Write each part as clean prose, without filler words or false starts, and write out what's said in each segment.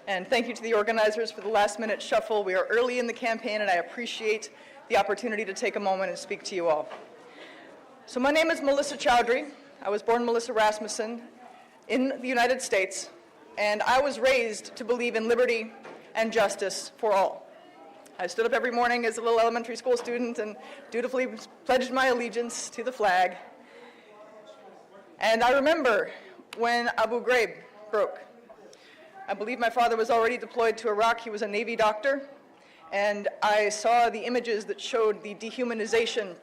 And thank you to the organizers for the last-minute shuffle. We are early in the campaign, and I appreciate the opportunity to take a moment and speak to you all. So my name is Melissa Chaudhry. I was born Melissa Rasmussen in the United States, and I was raised to believe in liberty and justice for all. I stood up every morning as a little elementary school student and dutifully pledged my allegiance to the flag. And I remember when Abu Ghraib broke. I believe my father was already deployed to Iraq. He was a Navy doctor. And I saw the images that showed the dehumanization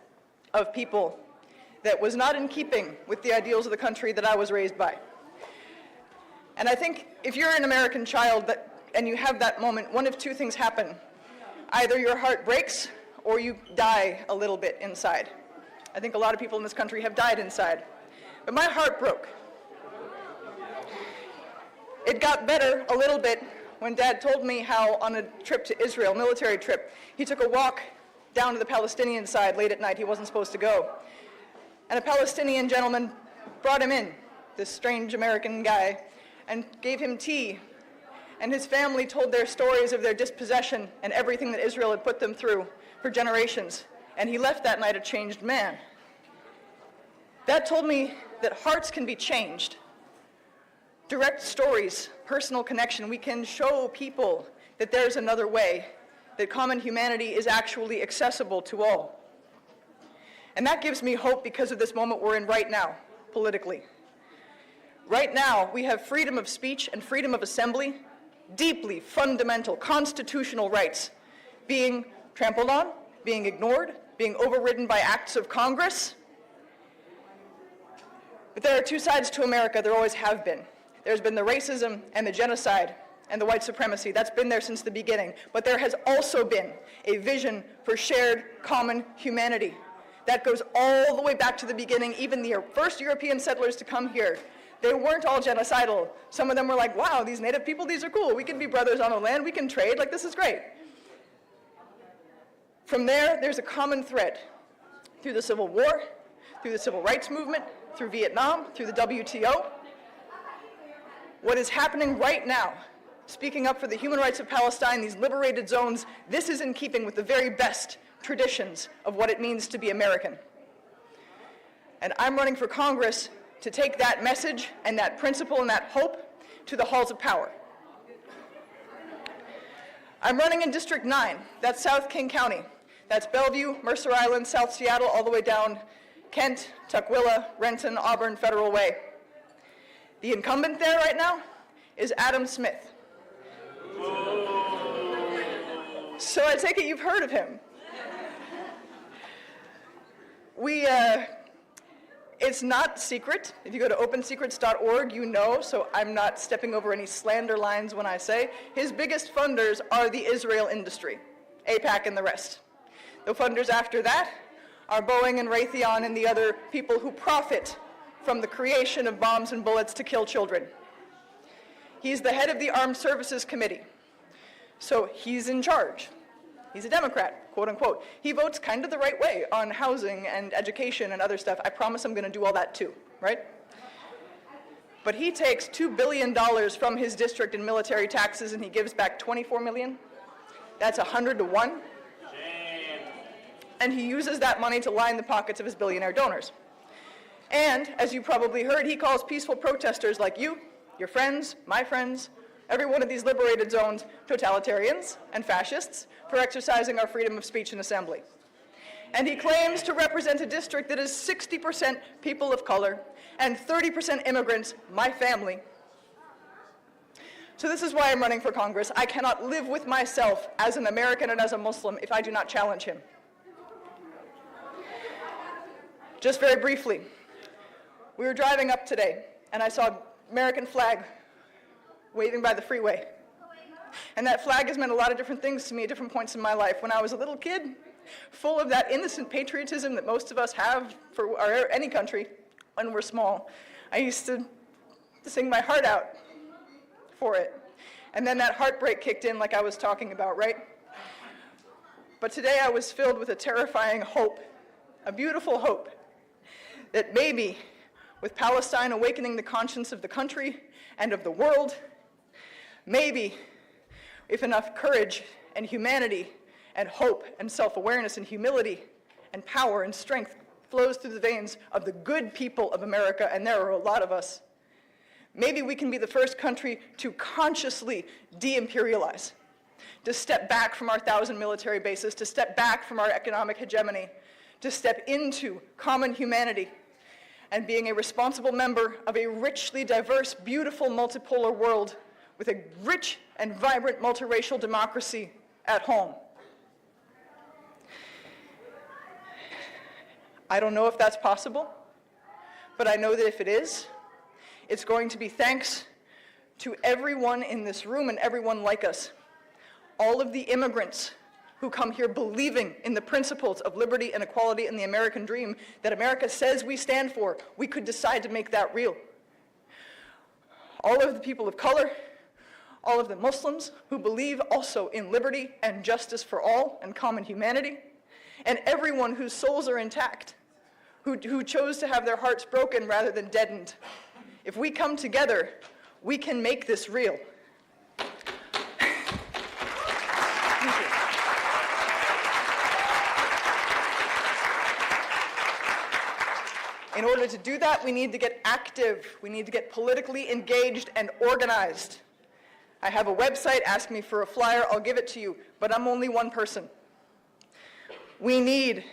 of people that was not in keeping with the ideals of the country that I was raised by. And I think if you're an American child and you have that moment, one of two things happen. Either your heart breaks or you die a little bit inside. I think a lot of people in this country have died inside. But my heart broke. It got better a little bit when Dad told me how on a trip to Israel, military trip, he took a walk down to the Palestinian side late at night. He wasn't supposed to go. And a Palestinian gentleman brought him in, this strange American guy, and gave him tea. And his family told their stories of their dispossession and everything that Israel had put them through for generations. And he left that night a changed man. That told me that hearts can be changed. Direct stories, personal connection, we can show people that there's another way, that common humanity is actually accessible to all. And that gives me hope because of this moment we're in right now, politically. Right now, we have freedom of speech and freedom of assembly, deeply fundamental constitutional rights, being trampled on, being ignored, being overridden by acts of Congress. But there are two sides to America, there always have been. There's been the racism and the genocide and the white supremacy. That's been there since the beginning. But there has also been a vision for shared common humanity. That goes all the way back to the beginning. Even the first European settlers to come here, they weren't all genocidal. Some of them were like, wow, these native people, these are cool. We can be brothers on the land. We can trade. Like, this is great. From there, there's a common thread. Through the Civil War, through the Civil Rights Movement, through Vietnam, through the WTO. What is happening right now, speaking up for the human rights of Palestine, these liberated zones, this is in keeping with the very best traditions of what it means to be American. And I'm running for Congress to take that message and that principle and that hope to the halls of power. I'm running in District 9, that's South King County. That's Bellevue, Mercer Island, South Seattle, all the way down Kent, Tukwila, Renton, Auburn, Federal Way. The incumbent there right now is Adam Smith. So I take it you've heard of him. It's not secret. If you go to opensecrets.org, you know, so I'm not stepping over any slander lines when I say, his biggest funders are the Israel industry, AIPAC and the rest. The funders after that are Boeing and Raytheon and the other people who profit from the creation of bombs and bullets to kill children. He's the head of the Armed Services Committee. So he's in charge. He's a Democrat, quote unquote. He votes kind of the right way on housing and education and other stuff. I promise I'm going to do all that too, right? But he takes $2 billion from his district in military taxes and he gives back $24 million. That's 100 to 1. And he uses that money to line the pockets of his billionaire donors. And, as you probably heard, he calls peaceful protesters like you, your friends, my friends, every one of these liberated zones, totalitarians and fascists for exercising our freedom of speech and assembly. And he claims to represent a district that is 60% people of color and 30% immigrants, my family. So this is why I'm running for Congress. I cannot live with myself as an American and as a Muslim if I do not challenge him. Just very briefly. We were driving up today, and I saw American flag waving by the freeway. And that flag has meant a lot of different things to me at different points in my life. When I was a little kid, full of that innocent patriotism that most of us have for any country when we're small, I used to sing my heart out for it. And then that heartbreak kicked in like I was talking about, right? But today I was filled with a terrifying hope, a beautiful hope, that maybe with Palestine awakening the conscience of the country and of the world, Maybe if enough courage and humanity and hope and self-awareness and humility and power and strength flows through the veins of the good people of America, and there are a lot of us, maybe we can be the first country to consciously de-imperialize, to step back from our 1,000 military bases, to step back from our economic hegemony, to step into common humanity and being a responsible member of a richly diverse, beautiful, multipolar world with a rich and vibrant multiracial democracy at home. I don't know if that's possible, but I know that if it is, it's going to be thanks to everyone in this room and everyone like us, all of the immigrants who come here believing in the principles of liberty and equality and the American dream that America says we stand for. We could decide to make that real. All of the people of color, all of the Muslims who believe also in liberty and justice for all and common humanity, and everyone whose souls are intact, who chose to have their hearts broken rather than deadened. If we come together, we can make this real. In order to do that, we need to get active. We need to get politically engaged and organized. I have a website. Ask me for a flyer. I'll give it to you. But I'm only one person. We need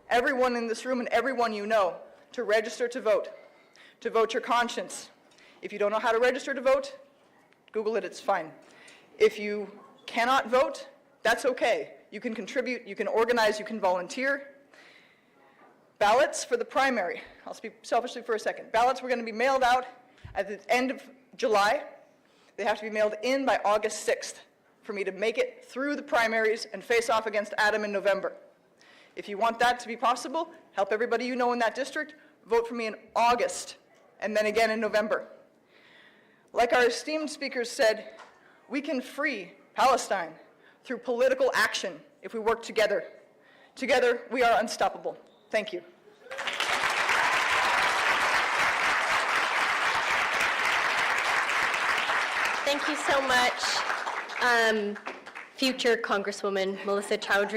everyone in this room and everyone you know to register to vote your conscience. If you don't know how to register to vote, Google it. It's fine. If you cannot vote, that's okay. You can contribute. You can organize. You can volunteer. Ballots for the primary. I'll speak selfishly for a second. Ballots were going to be mailed out at the end of July. They have to be mailed in by August 6th for me to make it through the primaries and face off against Adam in November. If you want that to be possible, help everybody you know in that district, vote for me in August and then again in November. Like our esteemed speakers said, we can free Palestine through political action if we work together. Together, we are unstoppable. Thank you. Thank you so much, future Congresswoman Melissa Chaudhry.